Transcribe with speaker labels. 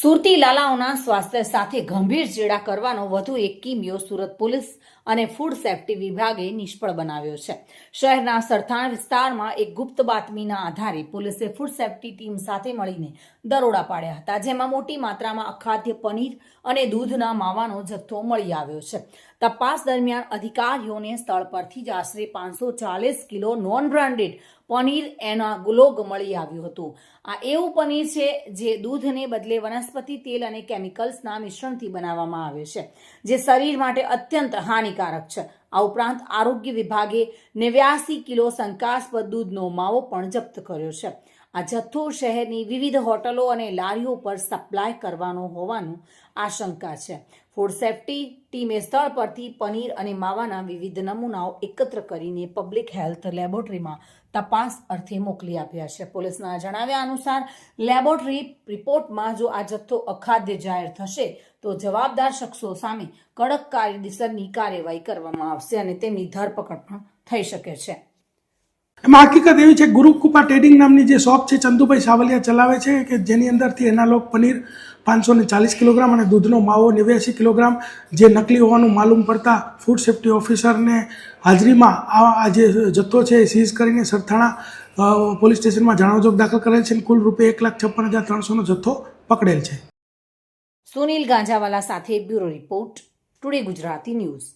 Speaker 1: સુરતી લાલાઓના સ્વાસ્થ્ય સાથે ગંભીર ચેડા કરવાનો વધુ એક કિમિયો સુરત પોલીસ અને ફૂડ સેફ્ટી વિભાગે નિષ્ફળ બનાવ્યો છે. શહેરના સરથાણ વિસ્તારમાં એક ગુપ્ત બાતમીના આધારે પોલીસે ફૂડ સેફ્ટી ટીમ સાથે મળીને દરોડા પાડ્યા હતા, જેમાં મોટી માત્રામાં અખાદ્ય પનીર અને દૂધના માવાનો જથ્થો મળી આવ્યો છે. તપાસ દરમિયાન અધિકારીઓને સ્થળ પરથી જ આશરે 540 કિલો નોન બ્રાન્ડેડ પનીર એનાગુલોગ મળી આવ્યું હતું. આ એવું પનીર છે જે દૂધને બદલે વનસ્પતિ તેલ અને કેમિકલ્સના મિશ્રણથી બનાવવામાં આવે છે, જે શરીર માટે અત્યંત હાનિકારક છે. આ ઉપરાંત આરોગ્ય વિભાગે 89 કિલો શંકાસ્પદ દૂધનો માવો પણ જપ્ત કર્યો છે. આ જથ્થો શહેરની વિવિધ હોટલો અને લારીઓ પર સપ્લાય કરવાનો હોવાનું આશંકા છે. ફૂડ સેફ્ટી ટીમે સ્થળ પરથી પનીર અને માવાના વિવિધ નમૂનાઓ એકત્ર કરીને પબ્લિક હેલ્થ લેબોરેટરીમાં તપાસ અર્થે મોકલી આપ્યા છે. પોલીસના જણાવ્યા અનુસાર લેબોરેટરી રિપોર્ટમાં જો આ જથ્થો અખાદ્ય જાહેર થશે તો જવાબદાર શખ્સો સામે કડક કાયદેસરની કાર્યવાહી કરવામાં આવશે અને તેમની ધરપકડ પણ થઈ શકે છે.
Speaker 2: એમાં હકીકત એવી છે, ગુરુકૃપા ટ્રેડિંગ નામની જે શોપ છે, ચંદુભાઈ સાવલિયા ચલાવે છે, કે જેની અંદરથી એનાલોગ પનીર 540 કિલોગ્રામ અને દૂધનો માવો 89 કિલોગ્રામ જે નકલી હોવાનું માલુમ પડતા ફૂડ સેફ્ટી ઓફિસરને હાજરીમાં આ જે જથ્થો છે એ સીઝ કરીને સરથાણા પોલીસ સ્ટેશનમાં જાણવાજોગ દાખલ કરેલ છે. કુલ રૂપિયા 1,56,300નો જથ્થો પકડેલ છે.
Speaker 1: સુનિલ ગાંજાવાલા સાથે bureau report, today Gujarati news.